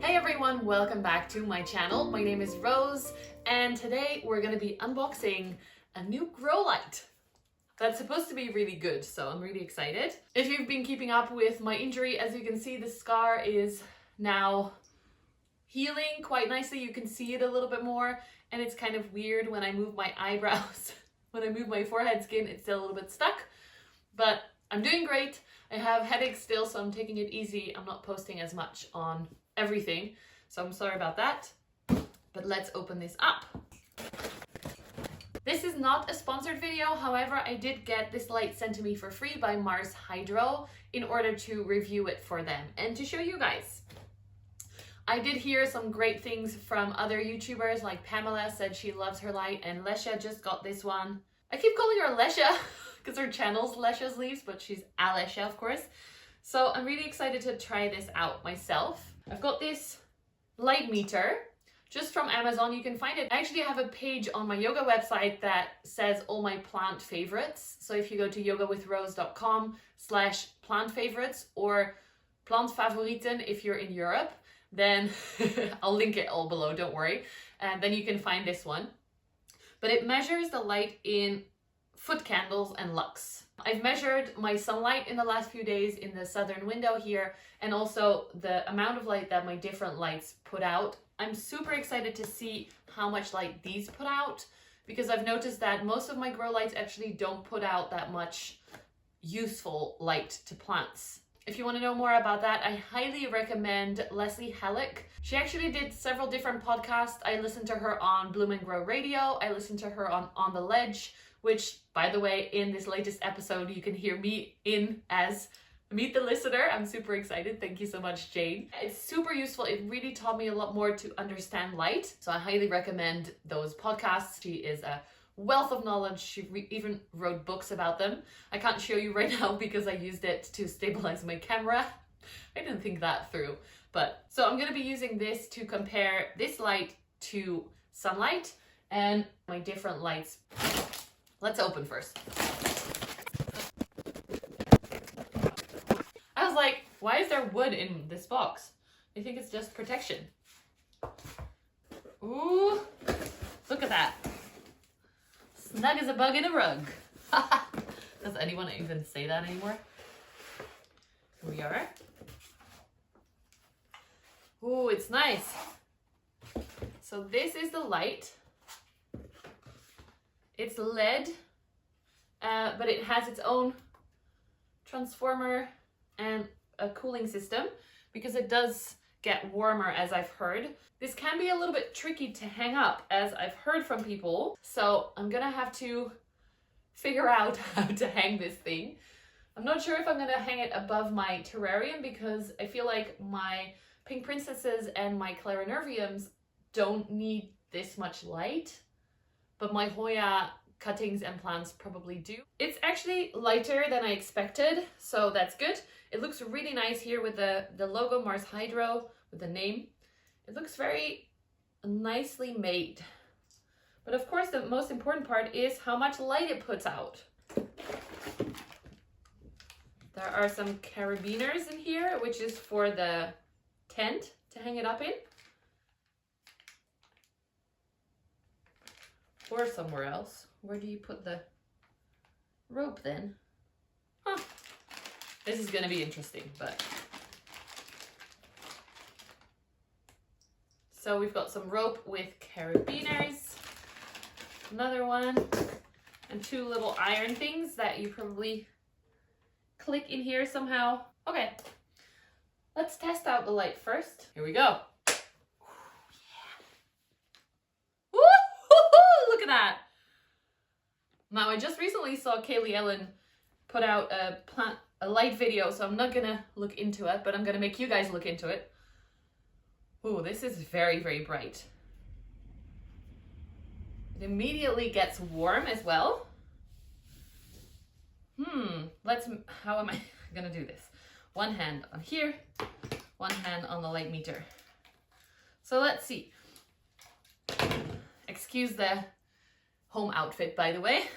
Hey everyone, welcome back to my channel. My name is Rose and today we're going to be unboxing a new grow light that's supposed to be really good, so I'm really excited. If you've been keeping up with my injury, as you can see, the scar is now healing quite nicely. You can see it a little bit more, and it's kind of weird when I move my eyebrows. When I move my forehead skin, it's still a little bit stuck, but I'm doing great. I have headaches still, so I'm taking it easy. I'm not posting as much on everything, so I'm sorry about that, but let's open this up. This is not a sponsored video, however, I did get this light sent to me for free by Mars Hydro in order to review it for them and to show you guys. I did hear some great things from other YouTubers, like Pamela said she loves her light, and Lesha just got this one. I keep calling her Lesha because her channel's Lesha's Leaves, but she's Alesha, of course. So I'm really excited to try this out myself. I've got this light meter just from Amazon. You can find it. I actually have a page on my yoga website that says all my plant favorites. So if you go to yogawithrose.com/plant favorites or plant favorieten if you're in Europe, then I'll link it all below, don't worry. And then you can find this one. But it measures the light in foot candles and lux. I've measured my sunlight in the last few days in the southern window here, and also the amount of light that my different lights put out. I'm super excited to see how much light these put out, because I've noticed that most of my grow lights actually don't put out that much useful light to plants. If you want to know more about that, I highly recommend Leslie Halleck. She actually did several different podcasts. I listened to her on Bloom and Grow Radio. I listened to her on The Ledge, which, by the way, in this latest episode, you can hear me in as Meet the Listener. I'm super excited. Thank you so much, Jane. It's super useful. It really taught me a lot more to understand light. So I highly recommend those podcasts. She is a wealth of knowledge. She even wrote books about them. I can't show you right now because I used it to stabilize my camera. I didn't think that through. But so I'm going to be using this to compare this light to sunlight and my different lights. Let's open first. I was like, why is there wood in this box? I think it's just protection. Ooh, look at that. Snug as a bug in a rug. Does anyone even say that anymore? Here we are. Ooh, it's nice. So this is the light. It's LED, but it has its own transformer and a cooling system because it does get warmer, as I've heard. This can be a little bit tricky to hang up, as I've heard from people. So I'm gonna have to figure out how to hang this thing. I'm not sure if I'm gonna hang it above my terrarium because I feel like my pink princesses and my clarinerviums don't need this much light, but my Hoya cuttings and plants probably do. It's actually lighter than I expected, so that's good. It looks really nice here with the logo Mars Hydro, with the name. It looks very nicely made. But of course, the most important part is how much light it puts out. There are some carabiners in here, which is for the tent to hang it up in. Or somewhere else. Where do you put the rope then? Huh. This is gonna be interesting, but. So we've got some rope with carabiners, another one, and two little iron things that you probably click in here somehow. Okay, let's test out the light first. Here we go. Look at that. Now, I just recently saw Kaylee Ellen put out a light video, so I'm not gonna look into it, but I'm gonna make you guys look into it. Ooh, this is very, very bright. It immediately gets warm as well. How am I gonna do this? One hand on here, one hand on the light meter. So let's see. Excuse the home outfit, by the way.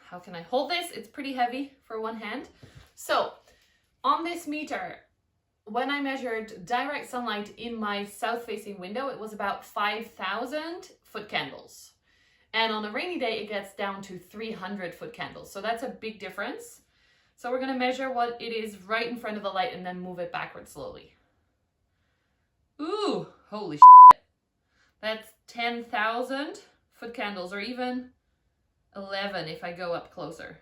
How can I hold this? It's pretty heavy for one hand. So on this meter, when I measured direct sunlight in my south-facing window, it was about 5,000 foot candles. And on a rainy day, it gets down to 300 foot candles. So that's a big difference. So we're going to measure what it is right in front of the light and then move it backwards slowly. Ooh, holy shit. That's 10,000 foot candles, or even 11 if I go up closer.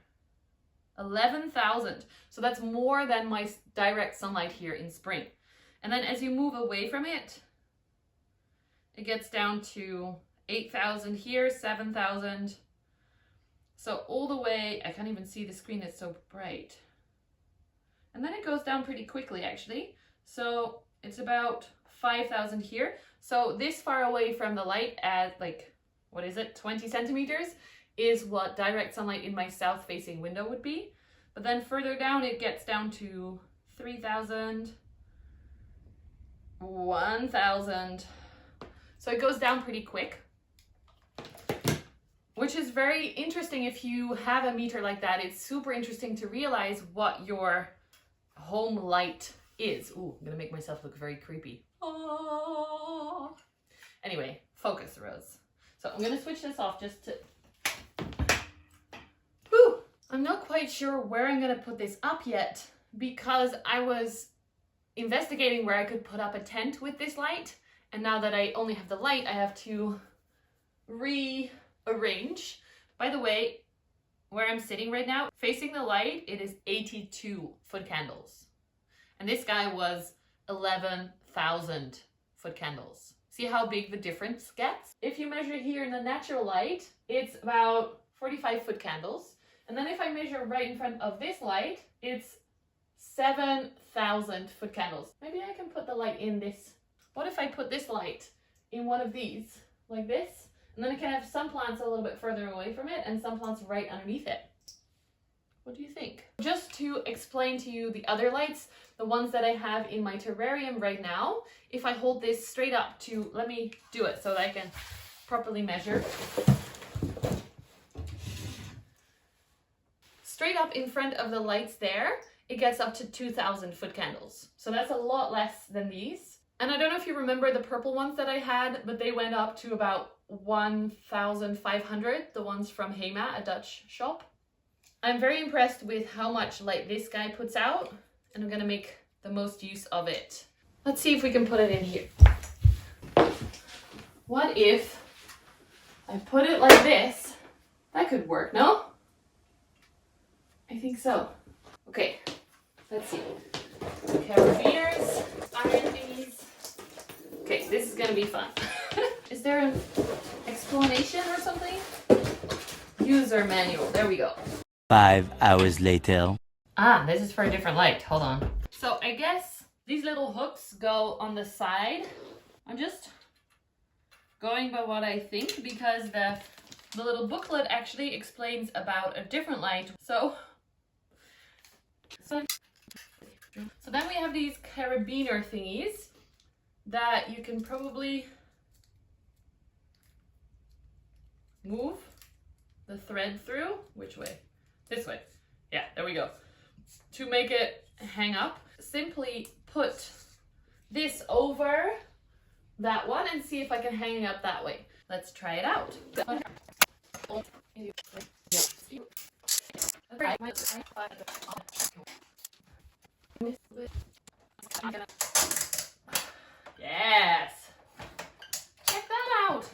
11,000. So that's more than my direct sunlight here in spring. And then as you move away from it, it gets down to 8,000 here, 7,000. So all the way, I can't even see the screen, it's so bright. And then it goes down pretty quickly actually. So it's about 5,000 here. So this far away from the light at like, what is it, 20 centimeters is what direct sunlight in my south facing window would be. But then further down, it gets down to 3,000, 1,000. So it goes down pretty quick, which is very interesting. If you have a meter like that, it's super interesting to realize what your home light is. Ooh, I'm gonna make myself look very creepy. Oh. Anyway, focus, Rose. So I'm gonna switch this off just to... Whew. I'm not quite sure where I'm gonna put this up yet, because I was investigating where I could put up a tent with this light. And now that I only have the light, I have to rearrange. By the way, where I'm sitting right now, facing the light, it is 82 foot candles. And this guy was 11,000 foot candles. See how big the difference gets? If you measure here in the natural light, it's about 45 foot candles. And then if I measure right in front of this light, it's 7,000 foot candles. Maybe I can put the light in this. What if I put this light in one of these, like this? And then I can have some plants a little bit further away from it and some plants right underneath it. What do you think? Just to explain to you the other lights, the ones that I have in my terrarium right now, if I hold this straight up to, let me do it so that I can properly measure. Straight up in front of the lights there, it gets up to 2,000 foot candles. So that's a lot less than these. And I don't know if you remember the purple ones that I had, but they went up to about 1,500, the ones from Hema, a Dutch shop. I'm very impressed with how much light this guy puts out, and I'm gonna make the most use of it. Let's see if we can put it in here. What if I put it like this? That could work, no? I think so. Okay, let's see. Carabiners, iron thingies. Okay, this is gonna be fun. Is there an explanation or something? User manual, there we go. 5 hours later. Ah, this is for a different light, hold on. So I guess these little hooks go on the side. I'm just going by what I think, because the little booklet actually explains about a different light. So then we have these carabiner thingies that you can probably move the thread through. Which way? This way. Yeah, there we go. To make it hang up, simply put this over that one and see if I can hang it up that way. Let's try it out. Yes! Check that out!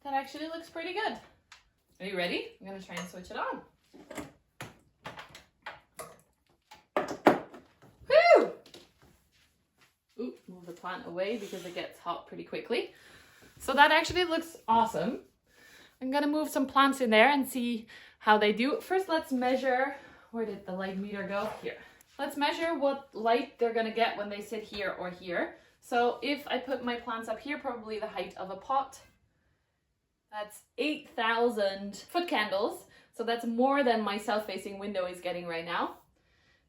That actually looks pretty good. Are you ready? I'm gonna try and switch it on. Woo! Ooh, move the plant away because it gets hot pretty quickly. So that actually looks awesome. I'm gonna move some plants in there and see how they do. First, let's measure. Where did the light meter go? Here. Let's measure what light they're gonna get when they sit here or here. So if I put my plants up here, probably the height of a pot, that's 8,000 foot candles. So that's more than my south-facing window is getting right now.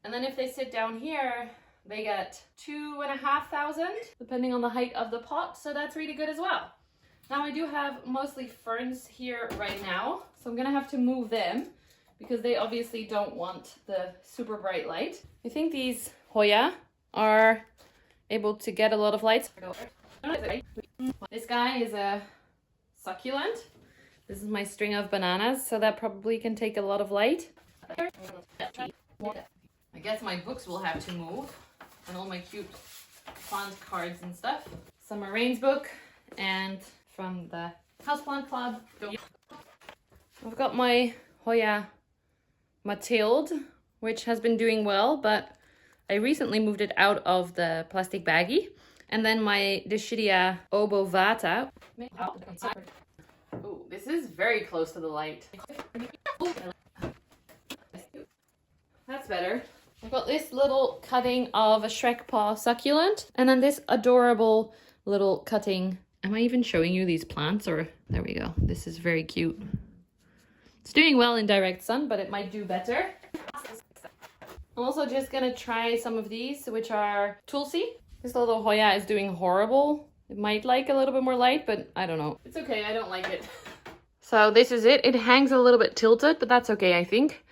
And then if they sit down here, they get 2,500, depending on the height of the pot. So that's really good as well. Now I do have mostly ferns here right now, so I'm gonna have to move them because they obviously don't want the super bright light. I think these Hoya are able to get a lot of light. This guy is a succulent. This is my string of bananas, so that probably can take a lot of light. I guess my books will have to move, and all my cute plant cards and stuff. Summer Rain's book, and from the Houseplant Club. I've got my Hoya Mathilde, which has been doing well, but I recently moved it out of the plastic baggie. And then my Dischidia obovata. Oh, this is very close to the light. That's better. I've got this little cutting of a Shrek Paw succulent, and then this adorable little cutting. Am I even showing you these plants? Or there we go. This is very cute. It's doing well in direct sun, but it might do better. I'm also just gonna try some of these, which are Tulsi. This little Hoya is doing horrible. It might like a little bit more light, but I don't know. It's okay, I don't like it. So this is it. It hangs a little bit tilted, but that's okay, I think.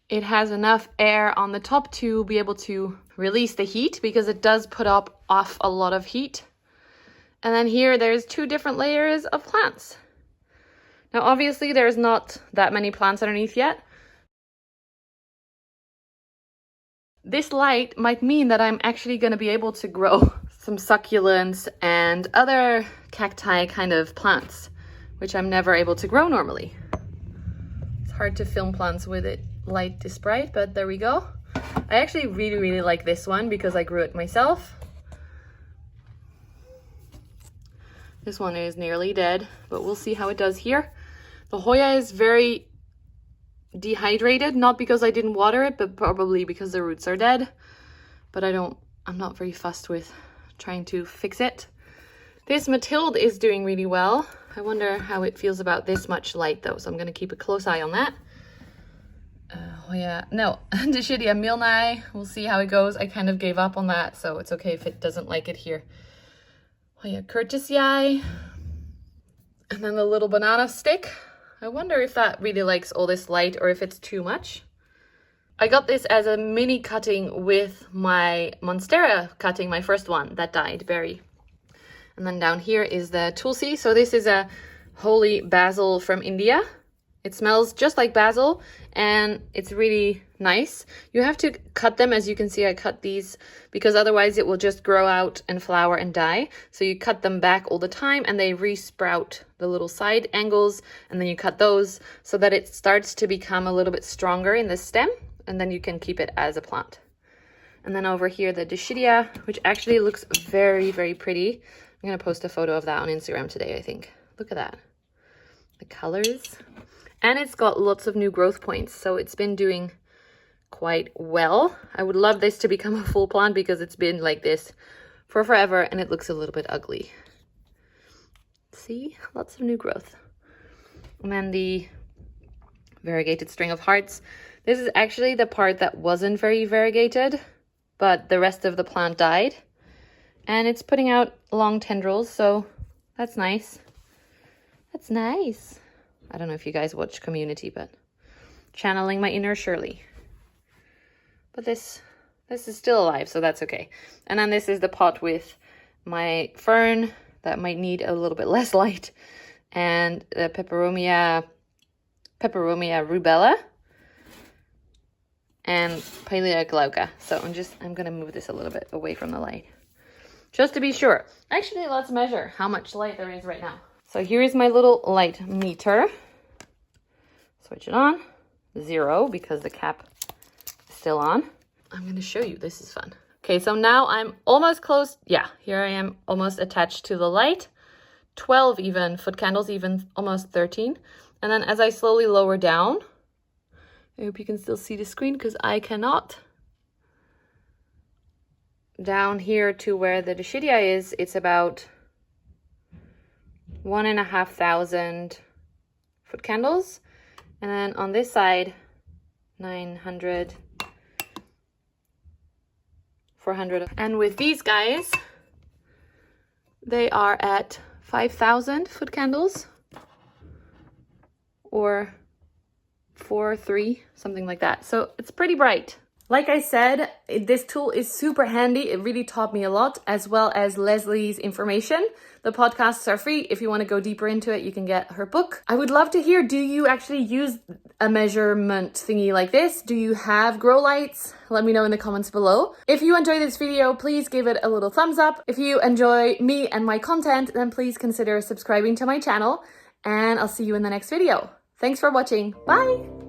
It has enough air on the top to be able to release the heat, because it does put off a lot of heat. And then here there's 2 different layers of plants. Now obviously there's not that many plants underneath yet. This light might mean that I'm actually going to be able to grow some succulents and other cacti kind of plants, which I'm never able to grow normally. It's hard to film plants with it light this bright, but there we go. I actually really like this one because I grew it myself. This one is nearly dead, but we'll see how it does here. The Hoya is very dehydrated, not because I didn't water it, but probably because the roots are dead. But I'm not very fussed with trying to fix it. This Mathilde is doing really well. I wonder how it feels about this much light though, so I'm going to keep a close eye on that. Dischidia milnai. We'll see how it goes. I kind of gave up on that, so it's okay if it doesn't like it here. Hoya curtisii. And then the little banana stick. I wonder if that really likes all this light or if it's too much. I got this as a mini cutting with my Monstera cutting, my first one that died, berry. And then down here is the Tulsi. So this is a holy basil from India. It smells just like basil and it's really nice. You have to cut them, as you can see I cut these, because otherwise it will just grow out and flower and die. So you cut them back all the time and they re-sprout the little side angles, and then you cut those so that it starts to become a little bit stronger in the stem, and then you can keep it as a plant. And then over here the Dischidia, which actually looks very pretty. I'm going to post a photo of that on Instagram today, I think. Look at that. The colors. And it's got lots of new growth points, so it's been doing quite well. I would love this to become a full plant because it's been like this for forever and it looks a little bit ugly. See, lots of new growth. And then the variegated string of hearts. This is actually the part that wasn't very variegated, but the rest of the plant died. And it's putting out long tendrils, so that's nice. That's nice. I don't know if you guys watch Community, but channeling my inner Shirley. But this is still alive, so that's okay. And then this is the pot with my fern that might need a little bit less light, and the Peperomia rubella and Pilea glauca. So I'm gonna move this a little bit away from the light, just to be sure. Actually, let's measure how much light there is right now. So here is my little light meter. Switch it on. 0, because the cap is still on. I'm going to show you. This is fun. Okay, so now I'm almost close. Yeah, here I am almost attached to the light. 12 even foot candles, even almost 13. And then as I slowly lower down, I hope you can still see the screen because I cannot. Down here to where the Dischidia is, it's about 1,500 foot candles, and then on this side 900, 400, and with these guys they are at 5,000 foot candles, or 4, 3, something like that. So it's pretty bright. Like I said, this tool is super handy. It really taught me a lot, as well as Leslie's information. The podcasts are free. If you want to go deeper into it, you can get her book. I would love to hear, do you actually use a measurement thingy like this? Do you have grow lights? Let me know in the comments below. If you enjoyed this video, please give it a little thumbs up. If you enjoy me and my content, then please consider subscribing to my channel, and I'll see you in the next video. Thanks for watching. Bye!